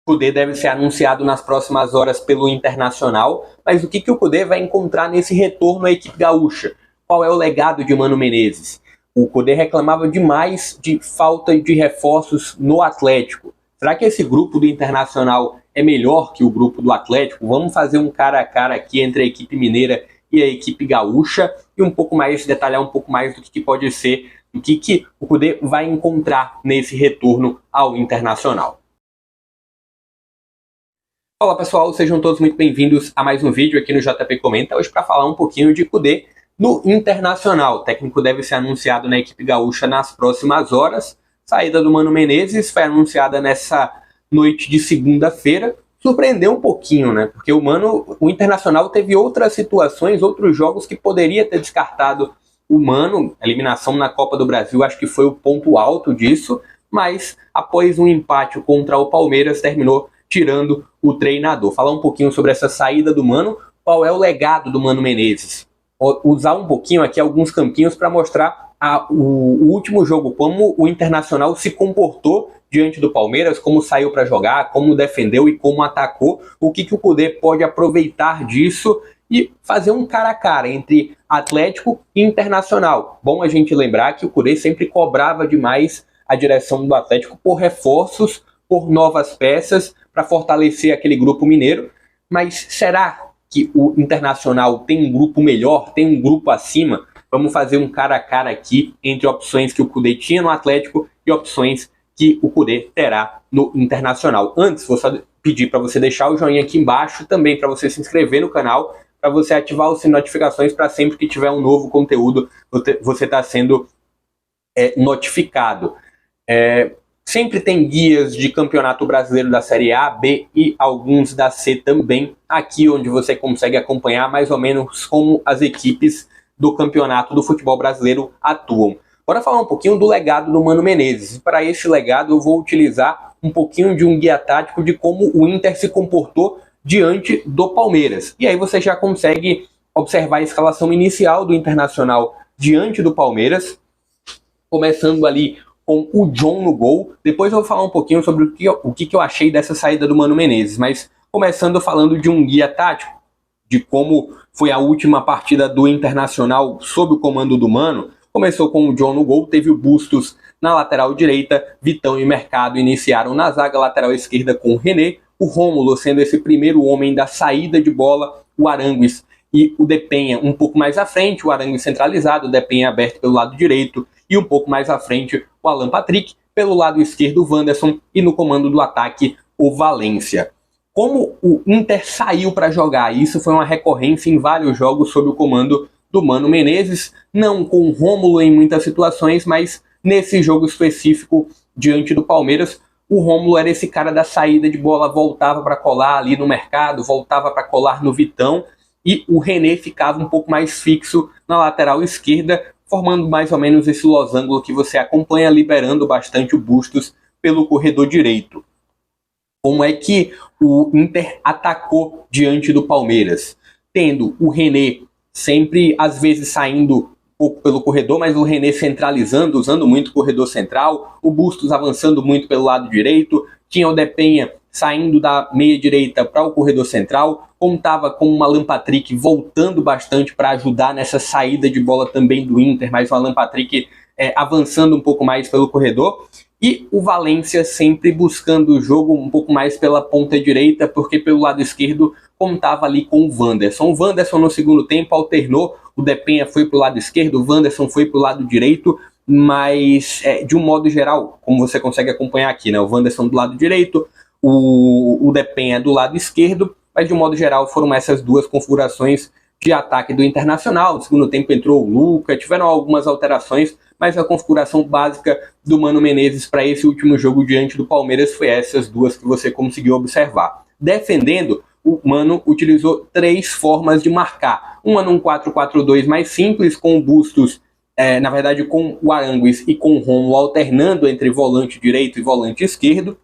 Kudê deve ser anunciado nas próximas horas pelo Internacional, mas o que o Kudê vai encontrar nesse retorno à equipe gaúcha? Qual é o legado de Mano Menezes? O Kudê reclamava demais de falta de reforços no Atlético. Será que esse grupo do Internacional é melhor que o grupo do Atlético? Vamos fazer um cara a cara aqui entre a equipe mineira e a equipe gaúcha e detalhar um pouco mais do que pode ser, do que o Kudê vai encontrar nesse retorno ao Internacional. Olá pessoal, sejam todos muito bem-vindos a mais um vídeo aqui no JP Comenta, hoje para falar um pouquinho de Kudê no Internacional. O técnico deve ser anunciado na equipe gaúcha nas próximas horas. Saída do Mano Menezes foi anunciada nessa noite de segunda-feira. Surpreendeu um pouquinho, né? Porque o Internacional teve outras situações, outros jogos que poderia ter descartado o Mano. A eliminação na Copa do Brasil acho que foi o ponto alto disso, mas após um empate contra o Palmeiras terminou tirando o treinador. Falar um pouquinho sobre essa saída do Mano, qual é o legado do Mano Menezes. Usar um pouquinho aqui alguns campinhos para mostrar o último jogo, como o Internacional se comportou diante do Palmeiras, como saiu para jogar, como defendeu e como atacou, o que o Kudê pode aproveitar disso e fazer um cara a cara entre Atlético e Internacional. Bom a gente lembrar que o Kudê sempre cobrava demais a direção do Atlético por reforços, por novas peças, para fortalecer aquele grupo mineiro, mas será que o Internacional tem um grupo melhor, tem um grupo acima? Vamos fazer um cara a cara aqui entre opções que o Kudê tinha no Atlético e opções que o Kudê terá no Internacional. Antes, vou só pedir para você deixar o joinha aqui embaixo, também para você se inscrever no canal, para você ativar as notificações para sempre que tiver um novo conteúdo, você está sendo notificado. Sempre tem guias de campeonato brasileiro da Série A, B e alguns da C também, aqui onde você consegue acompanhar mais ou menos como as equipes do campeonato do futebol brasileiro atuam. Bora falar um pouquinho do legado do Mano Menezes. E para esse legado eu vou utilizar um pouquinho de um guia tático de como o Inter se comportou diante do Palmeiras. E aí você já consegue observar a escalação inicial do Internacional diante do Palmeiras, começando ali com o John no gol. Depois eu vou falar um pouquinho sobre o que eu achei dessa saída do Mano Menezes, mas começando falando de um guia tático, de como foi a última partida do Internacional sob o comando do Mano. Começou com o John no gol, teve o Bustos na lateral direita, Vitão e Mercado iniciaram na zaga, lateral esquerda com o René, o Rômulo sendo esse primeiro homem da saída de bola, o Arangues e o Depenha um pouco mais à frente, o Arangues centralizado, o Depenha aberto pelo lado direito, e um pouco mais à frente o Alan Patrick, pelo lado esquerdo o Wanderson e no comando do ataque o Valência. Como o Inter saiu para jogar, isso foi uma recorrência em vários jogos sob o comando do Mano Menezes, não com o Rômulo em muitas situações, mas nesse jogo específico diante do Palmeiras, o Rômulo era esse cara da saída de bola, voltava para colar ali no Mercado, voltava para colar no Vitão, e o René ficava um pouco mais fixo na lateral esquerda, formando mais ou menos esse losango que você acompanha, liberando bastante o Bustos pelo corredor direito. Como é que o Inter atacou diante do Palmeiras? Tendo o René sempre, às vezes, saindo um pouco pelo corredor, mas o René centralizando, usando muito o corredor central, o Bustos avançando muito pelo lado direito, tinha o Depenha saindo da meia direita para o corredor central, contava com o Alan Patrick voltando bastante para ajudar nessa saída de bola também do Inter, mas o Alan Patrick avançando um pouco mais pelo corredor, e o Valência sempre buscando o jogo um pouco mais pela ponta direita, porque pelo lado esquerdo contava ali com o Wanderson. O Wanderson no segundo tempo alternou, o Depenha foi para o lado esquerdo, o Wanderson foi para o lado direito, mas de um modo geral, como você consegue acompanhar aqui, né, o Wanderson do lado direito, o Depenha do lado esquerdo, mas de um modo geral foram essas duas configurações de ataque do Internacional. No segundo tempo entrou o Luca, tiveram algumas alterações, mas a configuração básica do Mano Menezes para esse último jogo diante do Palmeiras foi essas duas que você conseguiu observar. Defendendo, o Mano utilizou três formas de marcar. Uma num 4-4-2 mais simples, com o Bustos, na verdade com o Arangues e com o Rômulo alternando entre volante direito e volante esquerdo.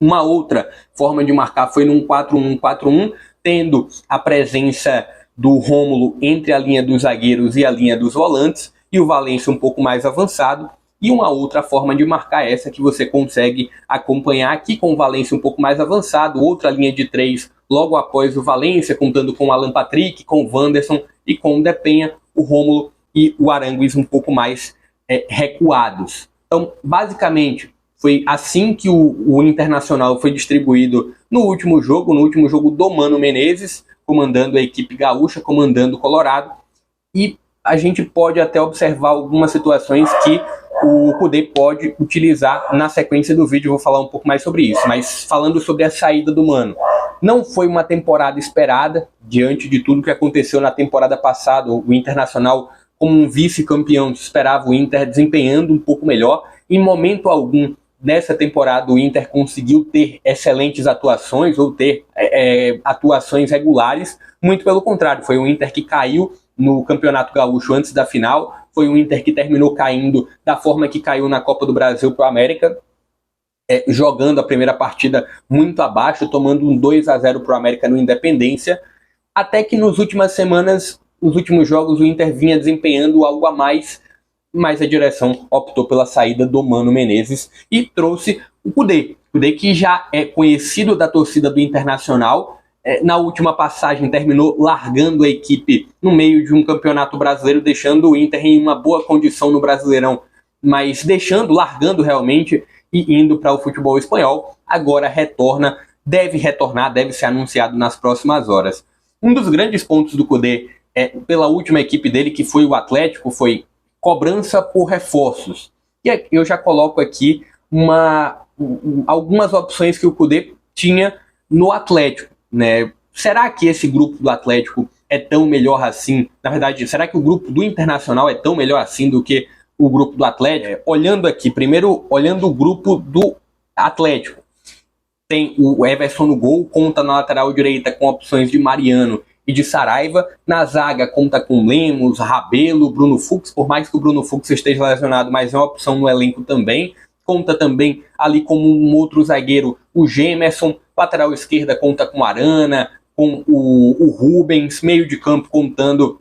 Uma outra forma de marcar foi num 4-1-4-1, tendo a presença do Rômulo entre a linha dos zagueiros e a linha dos volantes, e o Valência um pouco mais avançado. E uma outra forma de marcar essa que você consegue acompanhar aqui com o Valencia um pouco mais avançado, outra linha de 3 logo após o Valencia, contando com o Alan Patrick, com o Wanderson e com o Depena, o Rômulo e o Arangues um pouco mais recuados. Então, basicamente, foi assim que o Internacional foi distribuído no último jogo do Mano Menezes, comandando a equipe gaúcha, comandando o Colorado, e a gente pode até observar algumas situações que o Kudê pode utilizar na sequência do vídeo. Eu vou falar um pouco mais sobre isso, mas falando sobre a saída do Mano. Não foi uma temporada esperada, diante de tudo que aconteceu na temporada passada. O Internacional, como um vice-campeão, esperava o Inter desempenhando um pouco melhor. Em momento algum, nessa temporada, o Inter conseguiu ter excelentes atuações ou ter atuações regulares. Muito pelo contrário, foi o Inter que caiu no Campeonato Gaúcho antes da final. Foi o Inter que terminou caindo da forma que caiu na Copa do Brasil para o América, jogando a primeira partida muito abaixo, tomando um 2-0 para o América no Independência, até que nas últimas semanas, nos últimos jogos, o Inter vinha desempenhando algo a mais, mas a direção optou pela saída do Mano Menezes e trouxe o Kudê. Kudê, que já é conhecido da torcida do Internacional. Na última passagem terminou largando a equipe no meio de um campeonato brasileiro, deixando o Inter em uma boa condição no Brasileirão, mas largando realmente e indo para o futebol espanhol. Agora deve ser anunciado nas próximas horas. Um dos grandes pontos do Kudê pela última equipe dele, que foi o Atlético, foi cobrança por reforços. E eu já coloco aqui algumas opções que o Kudê tinha no Atlético, né? Será que esse grupo do Atlético é tão melhor assim? Na verdade, será que o grupo do Internacional é tão melhor assim do que o grupo do Atlético? Olhando aqui, primeiro, olhando o grupo do Atlético, tem o Everson no gol, conta na lateral direita com opções de Mariano e de Saraiva. Na zaga conta com Lemos, Rabelo, Bruno Fux, por mais que o Bruno Fux esteja lesionado, mas é uma opção no elenco também. Conta também ali como um outro zagueiro, o Gemerson. Lateral esquerda conta com Arana, com o Rubens. Meio de campo contando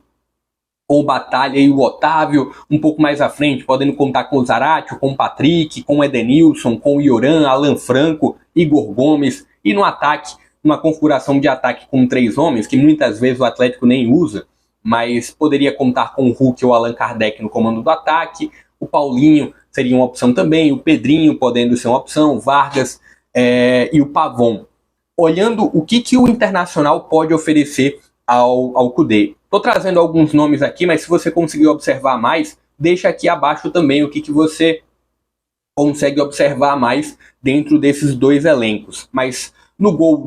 com o Batalha e o Otávio. Um pouco mais à frente, podendo contar com o Zaratio, com o Patrick, com o Edenilson, com o Ioran, Alan Franco, Igor Gomes. E no ataque, uma configuração de ataque com 3 homens, que muitas vezes o Atlético nem usa, mas poderia contar com o Hulk ou Allan Kardec no comando do ataque. O Paulinho seria uma opção também, o Pedrinho podendo ser uma opção, o Vargas e o Pavon. Olhando o que o Internacional pode oferecer ao Kudê. Estou trazendo alguns nomes aqui, mas se você conseguir observar mais, deixa aqui abaixo também o que você consegue observar mais dentro desses dois elencos. Mas no gol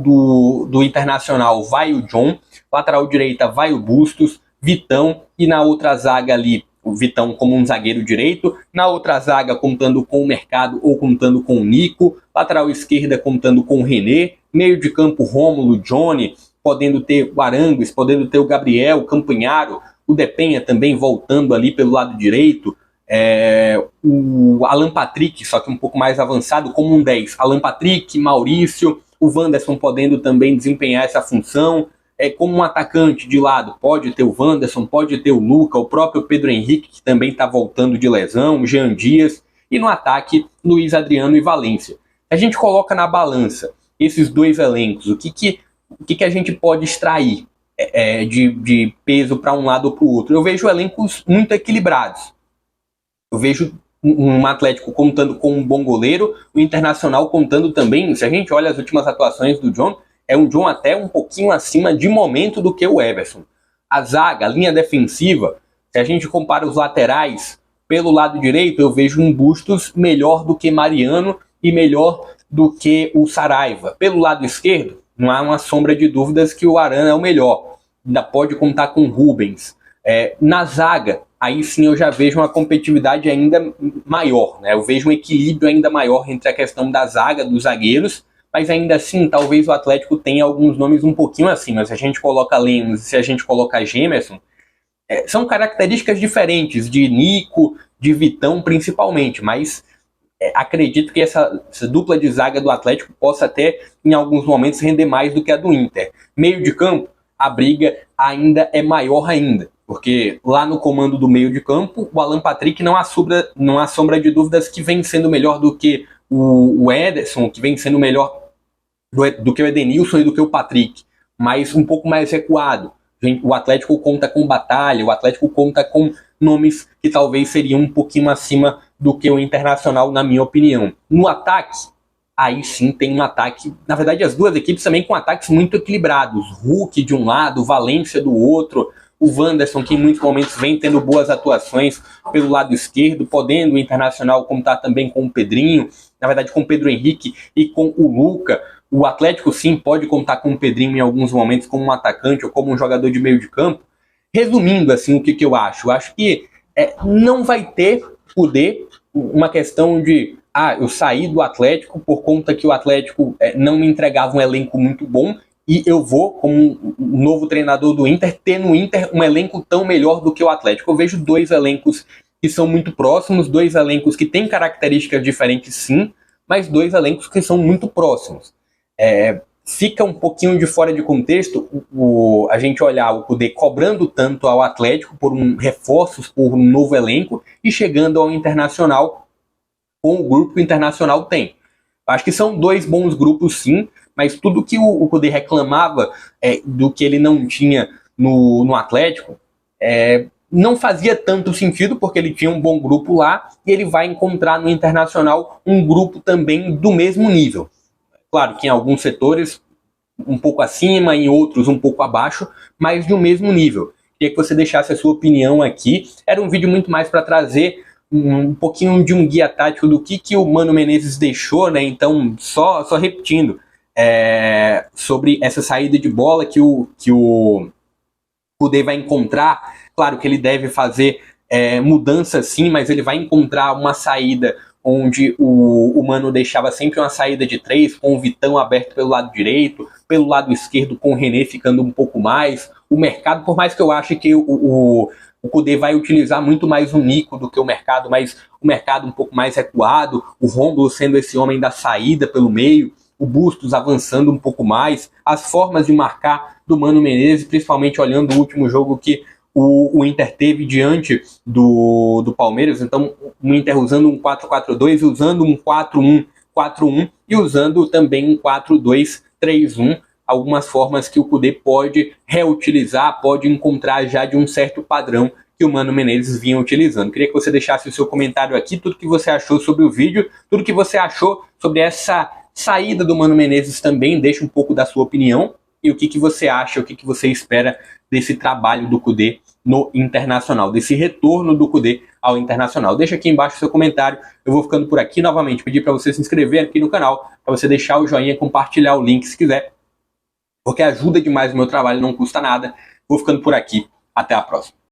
do Internacional vai o John, lateral direita vai o Bustos, Vitão, e na outra zaga ali, o Vitão como um zagueiro direito, na outra zaga contando com o Mercado ou contando com o Nico, lateral esquerda contando com o René, meio de campo Rômulo, Johnny, podendo ter o Arangues, podendo ter o Gabriel, o Campanharo, o Depena também voltando ali pelo lado direito, o Alan Patrick, só que um pouco mais avançado, como um 10, Alan Patrick, Maurício, o Wanderson podendo também desempenhar essa função, como um atacante de lado, pode ter o Wanderson, pode ter o Luca, o próprio Pedro Henrique, que também está voltando de lesão, o Jean Dias, e no ataque, Luiz Adriano e Valência. A gente coloca na balança esses dois elencos, o que a gente pode extrair de peso para um lado ou para o outro? Eu vejo elencos muito equilibrados. Eu vejo um Atlético contando com um bom goleiro, o Internacional contando também, se a gente olha as últimas atuações do John, é um John até um pouquinho acima de momento do que o Everson. A zaga, a linha defensiva, se a gente compara os laterais, pelo lado direito eu vejo um Bustos melhor do que Mariano e melhor do que o Saraiva. Pelo lado esquerdo, não há uma sombra de dúvidas que o Arana é o melhor. Ainda pode contar com o Rubens. Na zaga, aí sim eu já vejo uma competitividade ainda maior, né? Eu vejo um equilíbrio ainda maior entre a questão da zaga, dos zagueiros, mas ainda assim, talvez o Atlético tenha alguns nomes um pouquinho acima. Se a gente coloca Lemos, se a gente coloca Gemerson, são características diferentes de Nico, de Vitão principalmente, mas acredito que essa dupla de zaga do Atlético possa até, em alguns momentos, render mais do que a do Inter. Meio de campo, a briga ainda é maior ainda. Porque lá no comando do meio de campo, o Alan Patrick não há sombra de dúvidas que vem sendo melhor do que o Ederson, que vem sendo melhor do que o Edenilson e do que o Patrick, mas um pouco mais recuado. O Atlético conta com Batalha, o Atlético conta com nomes que talvez seriam um pouquinho acima do que o Internacional, na minha opinião. No ataque, aí sim tem um ataque, na verdade as duas equipes também com ataques muito equilibrados. Hulk de um lado, Valência do outro, o Wanderson, que em muitos momentos vem tendo boas atuações pelo lado esquerdo, podendo o Internacional contar também com o Pedrinho, na verdade com o Pedro Henrique e com o Luca. O Atlético sim pode contar com o Pedrinho em alguns momentos como um atacante ou como um jogador de meio de campo. Resumindo assim o que eu acho que não vai ter poder uma questão de eu saí do Atlético por conta que o Atlético não me entregava um elenco muito bom e eu vou, como um novo treinador do Inter, ter no Inter um elenco tão melhor do que o Atlético. Eu vejo dois elencos que são muito próximos, dois elencos que têm características diferentes sim, mas dois elencos que são muito próximos. Fica um pouquinho de fora de contexto a gente olhar o Kudê cobrando tanto ao Atlético por reforços, por um novo elenco e chegando ao Internacional com o grupo que o Internacional tem. Acho que são dois bons grupos sim, mas tudo que o Kudê reclamava do que ele não tinha no Atlético não fazia tanto sentido, porque ele tinha um bom grupo lá e ele vai encontrar no Internacional um grupo também do mesmo nível. Claro que em alguns setores um pouco acima, em outros um pouco abaixo, mas de um mesmo nível. Queria que você deixasse a sua opinião aqui. Era um vídeo muito mais para trazer um pouquinho de um guia tático do que o Mano Menezes deixou, né? Então, só repetindo, sobre essa saída de bola que o Kudê vai encontrar. Claro que ele deve fazer mudanças sim, mas ele vai encontrar uma saída onde o Mano deixava sempre uma saída de 3, com o Vitão aberto pelo lado direito, pelo lado esquerdo com o René ficando um pouco mais. O mercado, por mais que eu ache que o Kudê vai utilizar muito mais o Nico do que o mercado, mas o mercado um pouco mais recuado, o Rômulo sendo esse homem da saída pelo meio, o Bustos avançando um pouco mais, as formas de marcar do Mano Menezes, principalmente olhando o último jogo que o Inter teve diante do Palmeiras. Então o Inter usando um 4-4-2, usando um 4-1-4-1 e usando também um 4-2-3-1, algumas formas que o Kudê pode reutilizar, pode encontrar já de um certo padrão que o Mano Menezes vinha utilizando. Queria que você deixasse o seu comentário aqui, tudo que você achou sobre o vídeo, tudo que você achou sobre essa saída do Mano Menezes também, deixa um pouco da sua opinião. E o que você acha, o que você espera desse trabalho do Kudê no Internacional, desse retorno do Kudê ao Internacional. Deixa aqui embaixo o seu comentário. Eu vou ficando por aqui novamente. Pedir para você se inscrever aqui no canal, para você deixar o joinha, compartilhar o link se quiser, porque ajuda demais o meu trabalho, não custa nada. Vou ficando por aqui. Até a próxima.